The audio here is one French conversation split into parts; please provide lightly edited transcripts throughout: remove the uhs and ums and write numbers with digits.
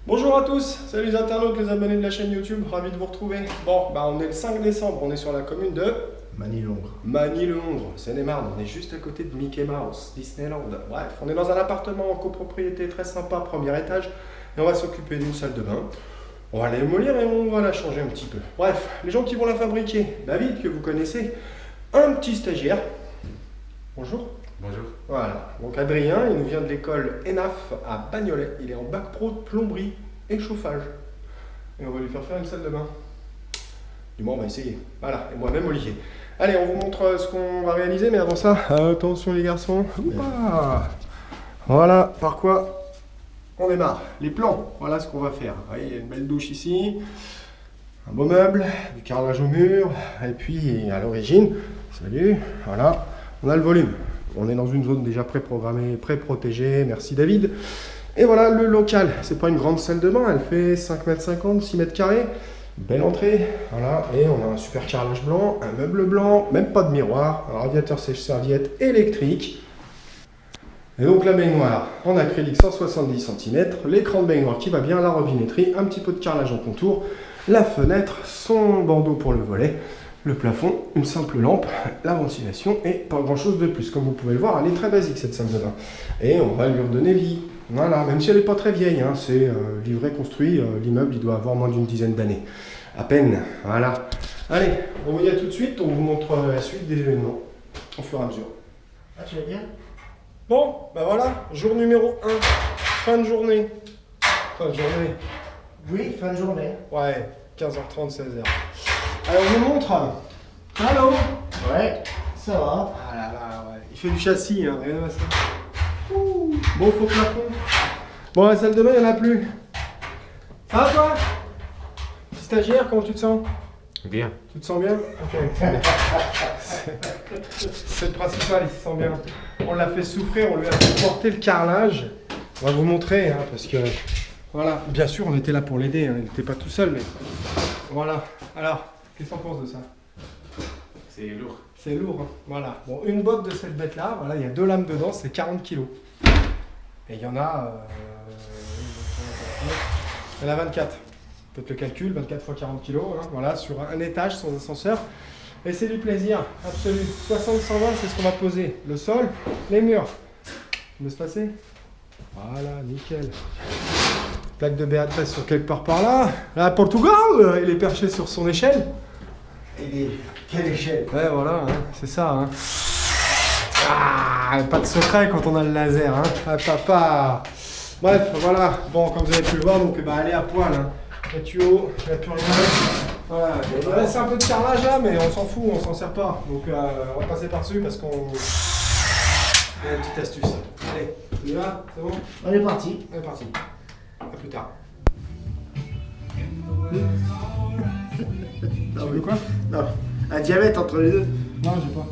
Bonjour à tous, salut les internautes, les abonnés de la chaîne YouTube, ravi de vous retrouver. Bon, on est le 5 décembre, on est sur la commune de Magny-Londres. Magny-le-Hongre, Seine-et-Marne, on est juste à côté de Mickey Mouse, Disneyland. Bref, on est dans un appartement en copropriété très sympa, premier étage, et on va s'occuper d'une salle de bain. On va l'émolir et on va la changer un petit peu. Bref, les gens qui vont la fabriquer, David, que vous connaissez, un petit stagiaire. Bonjour. Bonjour. Voilà, donc Adrien, il nous vient de l'école ENAF à Bagnolet. Il est en bac pro de plomberie et chauffage. Et on va lui faire une salle de bain. Du moins, on va essayer. Voilà, et moi-même Olivier. Allez, on vous montre ce qu'on va réaliser, mais avant ça, attention les garçons. Ouah. Voilà, par quoi on démarre. Les plans, voilà ce qu'on va faire. Vous voyez, il y a une belle douche ici, un beau meuble, du carrelage au mur, et puis à l'origine, salut, voilà, on a le volume. On est dans une zone déjà pré-programmée, pré-protégée, merci David. Et voilà le local, c'est pas une grande salle de bain, elle fait 5,50 m, 6 m². Belle entrée, voilà, et on a un super carrelage blanc, un meuble blanc, même pas de miroir, un radiateur sèche-serviette électrique. Et donc la baignoire en acrylique 170 cm, l'écran de baignoire qui va bien, la robinetterie, un petit peu de carrelage en contour, la fenêtre, son bandeau pour le volet. Le plafond, une simple lampe, la ventilation et pas grand chose de plus. Comme vous pouvez le voir, elle est très basique cette salle de bain. Et on va lui redonner vie. Voilà, même si elle n'est pas très vieille, hein, c'est livré, construit, l'immeuble il doit avoir moins d'une dizaine d'années. À peine, voilà. Allez, on vous dit à tout de suite, on vous montre la suite des événements au fur et à mesure. Ah, tu vas bien? Bon, voilà, jour numéro 1, fin de journée. Fin de journée. Oui, fin de journée. Ouais, 15h30, 16h. Alors on vous montre. Allô? Ouais, ça va. Ah là là, ouais. Il fait du châssis, hein, rien à ça. Ouh. Bon, faux plafond. Bon, la salle de bain, il n'y en a plus. Ça va toi? Petit stagiaire, comment tu te sens? Bien. Tu te sens bien? Ok, c'est bien. C'est le principal, il se sent bien. On l'a fait souffrir, on lui a fait porter le carrelage. On va vous montrer, hein, parce que... Voilà, bien sûr, on était là pour l'aider, hein. Il n'était pas tout seul, mais... Voilà. Alors, qu'est-ce que t'en penses de ça? C'est lourd. C'est lourd, hein. Voilà. Bon, une botte de cette bête-là, voilà, il y a 2 lames dedans, c'est 40 kg. Et il y en a... Il y en a 24. Faites le calcul, 24 x 40 kg, hein, voilà, sur un étage sans ascenseur. Et c'est du plaisir, absolu. 60-120, c'est ce qu'on va poser. Le sol, les murs. Laisse passer. Voilà, nickel. Plaque de Béatrice sur quelque part par là. Là, Portugal, il est perché sur son échelle. Quelle échelle? Ouais, voilà, hein, c'est ça. Hein. Ah, pas de secret quand on a le laser. Hein. Ah, papa. Bref, voilà. Bon, comme vous avez pu le voir, donc elle est à poil. Hein. Le tuyau, il n'y a plus rien. Voilà. Il reste un peu de carrelage là, mais on s'en fout, on s'en sert pas. Donc on va passer par-dessus parce qu'on... Il y a une petite astuce. Allez, on y va? C'est bon? On est parti. On est parti. À plus tard. Tu veux quoi? Non, un diamètre entre les deux. Non, j'ai pas.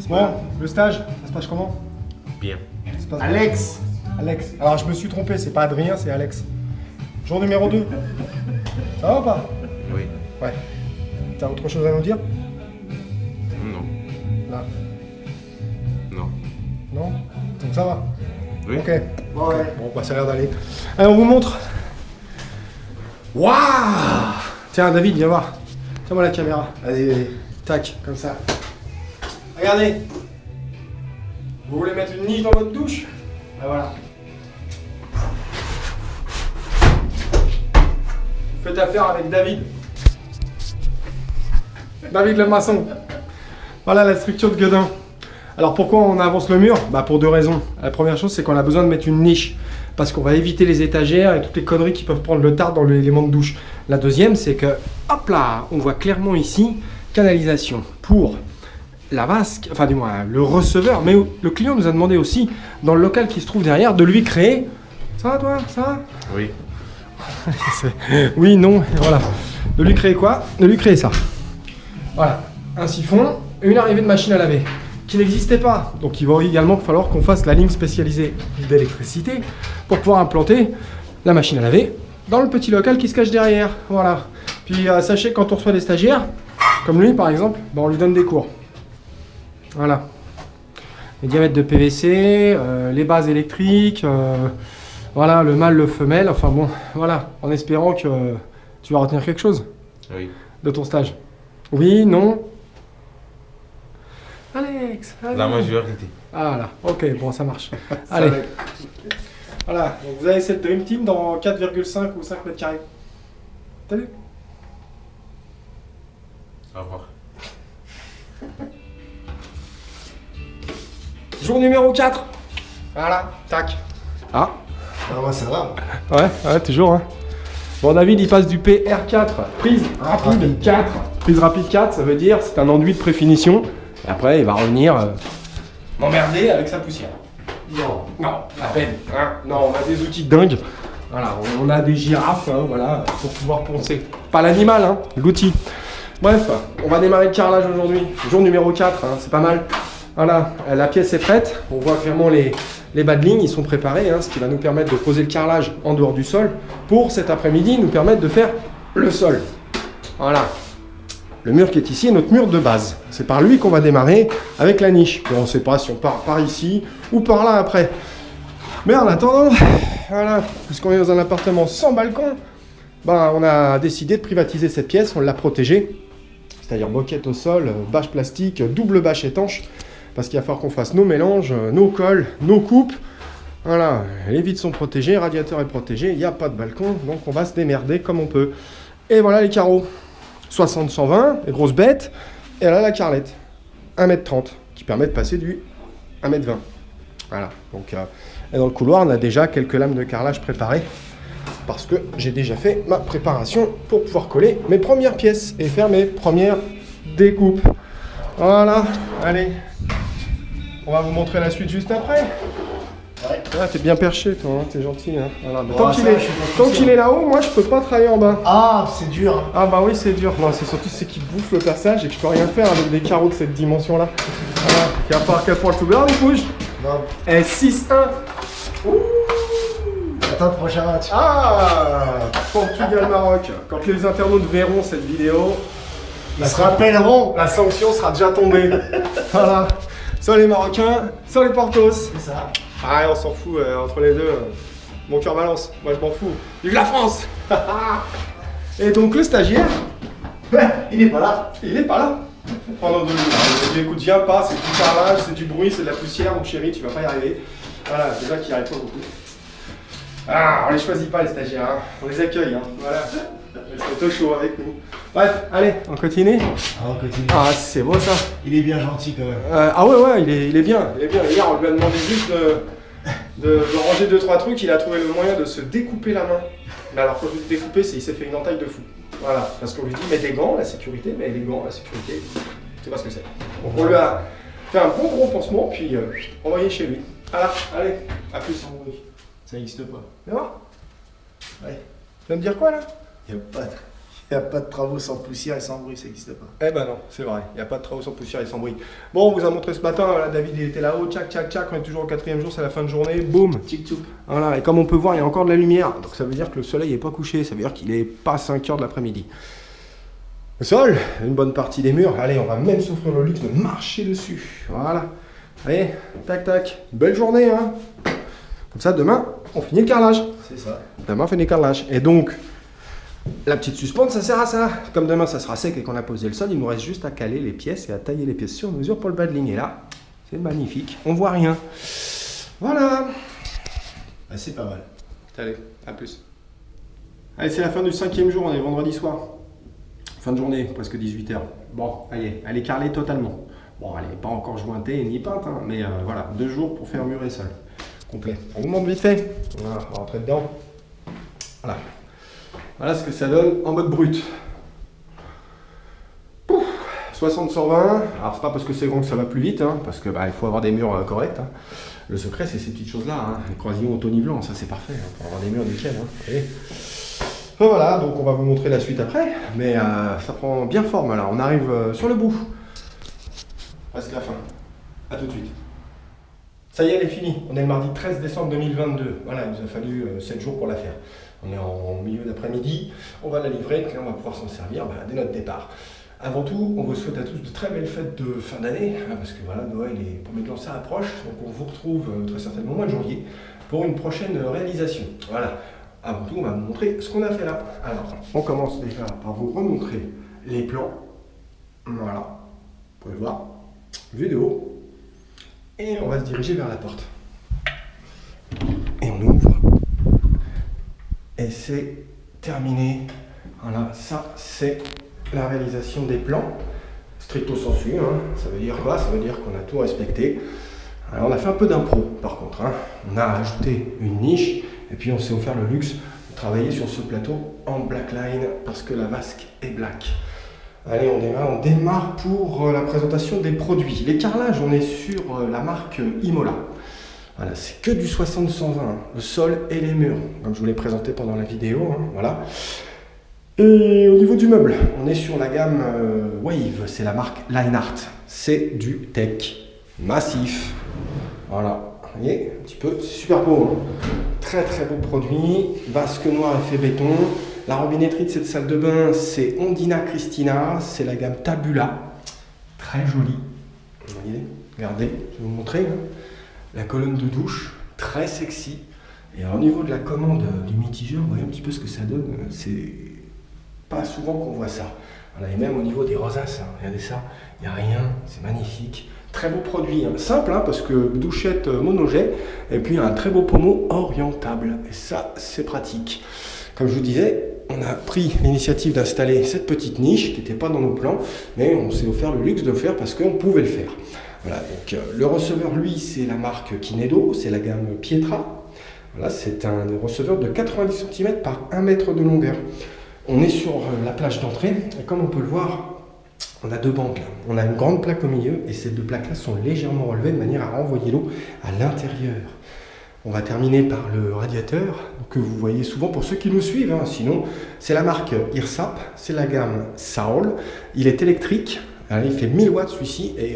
Bon, le stage, ça se passe comment? Bien. Ça se passe Alex. bien. Alex. Alors je me suis trompé, c'est pas Adrien, c'est Alex. Jour numéro 2. Ça va ou pas? Oui. Ouais. T'as autre chose à nous dire? Non. Là. Non. Non? Donc ça va? Oui. Ok. Ouais. Bon, bah ça a l'air d'aller. Allez, on vous montre. Waouh! Tiens, David, viens voir. Tiens-moi la caméra. Vas-y, vas-y. Tac, comme ça. Regardez. Vous voulez mettre une niche dans votre douche? Ben voilà. Vous faites affaire avec David. David le maçon. Voilà la structure de Guedin. Alors pourquoi on avance le mur? Bah pour 2 raisons. La première chose, c'est qu'on a besoin de mettre une niche. Parce qu'on va éviter les étagères et toutes les conneries qui peuvent prendre le tard dans l'élément de douche. La deuxième, c'est que, hop là, on voit clairement ici, canalisation pour la vasque, enfin du moins le receveur. Mais le client nous a demandé aussi, dans le local qui se trouve derrière, de lui créer... Ça va toi? Ça va? Oui. Oui, non, et voilà. De lui créer quoi? De lui créer ça. Voilà, un siphon et une arrivée de machine à laver qui n'existait pas. Donc il va également falloir qu'on fasse la ligne spécialisée d'électricité pour pouvoir implanter la machine à laver dans le petit local qui se cache derrière. Voilà. Puis sachez que quand on reçoit des stagiaires, comme lui par exemple, on lui donne des cours. Voilà. Les diamètres de PVC, les bases électriques, Voilà, le mâle, le femelle, enfin bon, voilà, en espérant que tu vas retenir quelque chose Oui. de ton stage. Oui, non. Alex, allez. La majorité. Ah là, ok, bon, ça marche. Allez. Voilà, donc vous avez cette Dream Team dans 4,5 ou 5 mètres carrés. T'as vu? Au revoir. Jour numéro 4. Voilà, tac. Ah, Ah, moi, ça va. ouais, toujours, hein. Bon, David, il passe du PR4, prise rapide 4. Prise rapide 4, ça veut dire c'est un enduit de préfinition. Et après, il va revenir m'emmerder avec sa poussière. Non. Non, à peine. Hein. Non, on a des outils dingues. Voilà, on a des girafes, hein, voilà, pour pouvoir poncer. Pas l'animal, hein, l'outil. Bref, on va démarrer le carrelage aujourd'hui. Jour numéro 4, hein, c'est pas mal. Voilà, la pièce est prête. On voit clairement les bas de ligne, ils sont préparés, hein, ce qui va nous permettre de poser le carrelage en dehors du sol pour cet après-midi nous permettre de faire le sol. Voilà. Le mur qui est ici est notre mur de base. C'est par lui qu'on va démarrer avec la niche. Et on ne sait pas si on part par ici ou par là après. Mais en attendant, voilà, puisqu'on est dans un appartement sans balcon, ben, on a décidé de privatiser cette pièce, on l'a protégée. C'est-à-dire moquette au sol, bâche plastique, double bâche étanche. Parce qu'il va falloir qu'on fasse nos mélanges, nos colles, nos coupes. Voilà, les vitres sont protégées, le radiateur est protégé, il n'y a pas de balcon, donc on va se démerder comme on peut. Et voilà les carreaux. 60-120, les grosses bêtes. Et là la carrelette, 1m30, qui permet de passer du 1m20. Voilà, donc et dans le couloir, on a déjà quelques lames de carrelage préparées. Parce que j'ai déjà fait ma préparation pour pouvoir coller mes premières pièces et faire mes premières découpes. Voilà, allez. On va vous montrer la suite juste après. Ouais. Ah, t'es bien perché, toi, hein, t'es gentil. Hein. Voilà. Bon, Tant ça, je suis pas tant poussé, qu'il est là-haut, moi je peux pas travailler en bas. Ah, c'est dur. Hein. Ah bah oui, c'est dur. Non, c'est surtout c'est qu'il bouffe le passage et que je peux rien faire avec des carreaux de cette dimension-là. Voilà. Il va falloir qu'elle pointe tout blanc, les couches. Non. Et 6-1. Ouh. Attends le prochain match. Ah, Portugal-Maroc. Quand les internautes verront cette vidéo, Ils se rappelleront. la sanction sera déjà tombée. Voilà. Soit les Marocains, soit les Portos. C'est ça. Ah, on s'en fout entre les deux. Mon cœur balance. Moi, je m'en fous. Vive la France. Et donc, le stagiaire, Il est pas là. il est pas là. Pendant 2 jours. Il dit, écoute, viens pas, c'est du carrelage, c'est du bruit, c'est de la poussière, mon chéri, tu vas pas y arriver. Voilà, déjà qu'il n'y arrive pas beaucoup. Ah, on les choisit pas les stagiaires, hein. On les accueille, hein. Voilà. Ils sont au chaud avec nous. Bref, allez, on continue. Ah, on continue. Ah, c'est beau ça. Il est bien gentil quand même. Ah ouais, il est bien, il est bien. Hier, on lui a demandé juste de ranger 2-3 trucs, il a trouvé le moyen de se découper la main. Mais alors, quand je dis découper, c'est il s'est fait une entaille de fou. Voilà, parce qu'on lui dit, mets des gants, la sécurité, mais les gants, la sécurité, tu sais pas ce que c'est. Donc on lui a fait un bon gros pansement, puis envoyé chez lui. Voilà, allez, à plus. Ça n'existe pas. Viens voir. Ouais. Tu viens me dire quoi là? Il n'y a pas de travaux sans poussière et sans bruit, ça n'existe pas. Eh ben non, c'est vrai, il n'y a pas de travaux sans poussière et sans bruit. Bon, on vous a montré ce matin, là, David il était là-haut, tchac, tchac, tchac, on est toujours au 4e jour, c'est la fin de journée, boum. Tic-touc. Voilà, et comme on peut voir, il y a encore de la lumière, donc ça veut dire que le soleil n'est pas couché, ça veut dire qu'il n'est pas 5 heures de l'après-midi. Le sol, une bonne partie des murs, allez, on va même s'offrir le luxe de marcher dessus, voilà. Allez, tac, tac, belle journée, hein. Comme ça, demain, on finit le carrelage. C'est ça. Demain, on finit le carrelage. Et donc, la petite suspente, ça sert à ça. Comme demain, ça sera sec et qu'on a posé le sol, il nous reste juste à caler les pièces et à tailler les pièces sur mesure pour le bas de ligne. Et là, c'est magnifique. On voit rien. Voilà. Ah, c'est pas mal. Allez, à plus. Allez, c'est la fin du 5e jour, on est vendredi soir. Fin de journée, presque 18h. Bon, allez, elle est carrelée totalement. Bon, elle n'est pas encore jointée ni peinte, hein, mais voilà, 2 jours pour faire mur et sol. Complet. On vous montre vite fait. Voilà, on va rentrer dedans. Voilà. Voilà ce que ça donne en mode brut. 60-120. Alors c'est pas parce que c'est grand que ça va plus vite, hein, parce que il faut avoir des murs corrects. Hein. Le secret c'est ces petites choses là, hein. Les croisillons auto-nivelants, ça c'est parfait, hein, pour avoir des murs nickel. Hein. Et voilà, donc on va vous montrer la suite après, mais ça prend bien forme là, on arrive sur le bout. Presque la fin. A tout de suite. Ça y est, elle est finie. On est le mardi 13 décembre 2022. Voilà, il nous a fallu 7 jours pour la faire. On est en milieu d'après-midi, on va la livrer, et on va pouvoir s'en servir dès notre départ. Avant tout, on vous souhaite à tous de très belles fêtes de fin d'année, parce que voilà, Noël et le premier de l'an, ça approche, donc on vous retrouve très certainement au mois de janvier pour une prochaine réalisation. Voilà. Avant tout, on va vous montrer ce qu'on a fait là. Alors, on commence déjà par vous remontrer les plans. Voilà. Vous pouvez voir. Vue de haut. Et on va se diriger vers la porte. Et on ouvre. Et c'est terminé. Voilà, ça c'est la réalisation des plans. Stricto sensu, hein. Ça veut dire quoi? Ça veut dire qu'on a tout respecté. Alors on a fait un peu d'impro par contre, hein. On a ajouté une niche et puis on s'est offert le luxe de travailler sur ce plateau en blackline parce que la vasque est black. Allez, on démarre pour la présentation des produits. Les carrelages, on est sur la marque Imola. Voilà, c'est que du 60-120, le sol et les murs, comme je vous l'ai présenté pendant la vidéo, hein, voilà. Et au niveau du meuble, on est sur la gamme Wave, c'est la marque Lineart. C'est du tech massif. Voilà, vous voyez, un petit peu, c'est super beau, hein. Très très beau produit, vasque noire effet béton. La robinetterie de cette salle de bain, c'est Ondina Christina, c'est la gamme Tabula. Très jolie. Vous voyez, regardez, je vais vous montrer. Hein. La colonne de douche, très sexy. Et alors, au niveau de la commande du mitigeur, vous voyez un petit peu ce que ça donne. C'est pas souvent qu'on voit ça. Voilà, et même au niveau des rosaces, hein, regardez ça, il n'y a rien, c'est magnifique. Très beau produit, hein. Simple, hein, parce que douchette monojet, et puis un très beau pommeau orientable. Et ça, c'est pratique. Comme je vous disais, on a pris l'initiative d'installer cette petite niche qui n'était pas dans nos plans, mais on s'est offert le luxe de le faire parce qu'on pouvait le faire. Voilà, donc le receveur, lui, c'est la marque Kinedo, c'est la gamme Pietra. Voilà, c'est un receveur de 90 cm par 1 mètre de longueur. On est sur la plage d'entrée, et comme on peut le voir, on a deux bandes là. On a une grande plaque au milieu, et ces deux plaques-là sont légèrement relevées de manière à renvoyer l'eau à l'intérieur. On va terminer par le radiateur, que vous voyez souvent pour ceux qui nous suivent. Hein. Sinon, c'est la marque Irsap, c'est la gamme Saul. Il est électrique. Il fait 1000 watts celui-ci et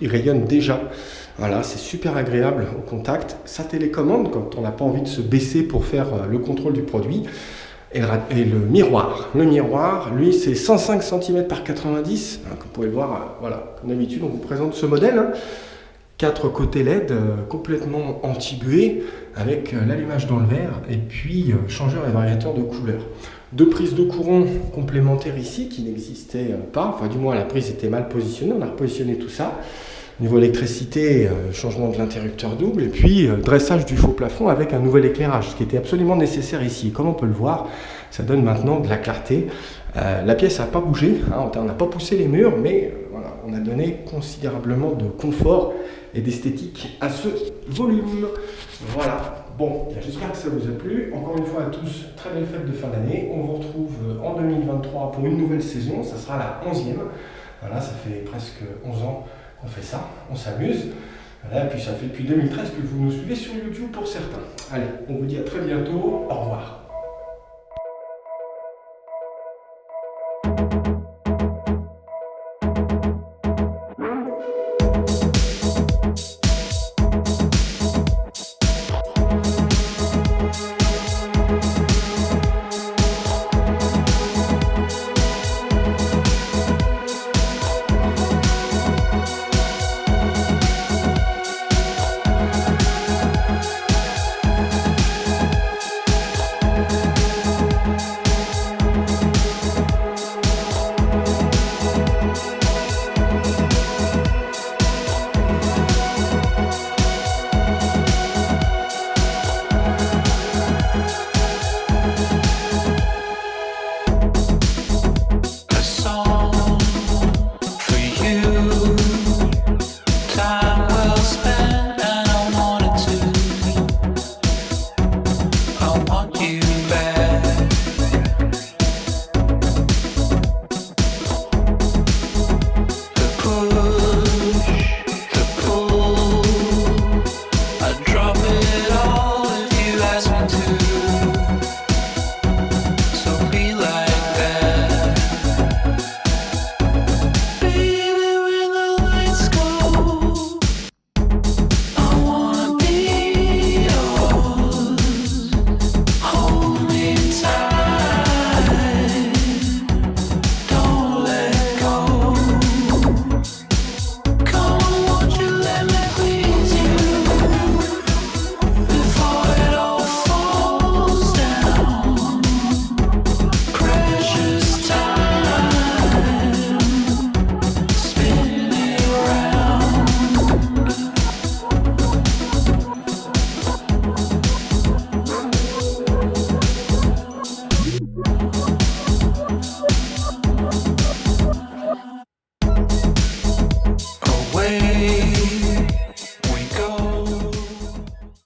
il rayonne déjà. Voilà, c'est super agréable au contact. Ça télécommande quand on n'a pas envie de se baisser pour faire le contrôle du produit. Et le miroir. Le miroir, lui, c'est 105 cm par 90. Hein, comme vous pouvez le voir, voilà, comme d'habitude, on vous présente ce modèle. Hein. 4 côtés LED complètement anti-buée avec l'allumage dans le verre et puis changeur et variateur de couleur. Deux prises de courant complémentaires ici qui n'existaient pas, enfin du moins la prise était mal positionnée, on a repositionné tout ça. Niveau électricité, changement de l'interrupteur double et puis dressage du faux plafond avec un nouvel éclairage, ce qui était absolument nécessaire ici. Comme on peut le voir, ça donne maintenant de la clarté. La pièce n'a pas bougé, hein, on n'a pas poussé les murs, mais voilà, on a donné considérablement de confort et d'esthétique à ce volume. Voilà, bon, j'espère que ça vous a plu. Encore une fois à tous, très belle fête de fin d'année. On vous retrouve en 2023 pour une nouvelle saison, ça sera la 11e. Voilà, ça fait presque 11 ans qu'on fait ça, on s'amuse. Voilà, et puis ça fait depuis 2013 que vous nous suivez sur YouTube pour certains. Allez, on vous dit à très bientôt, au revoir.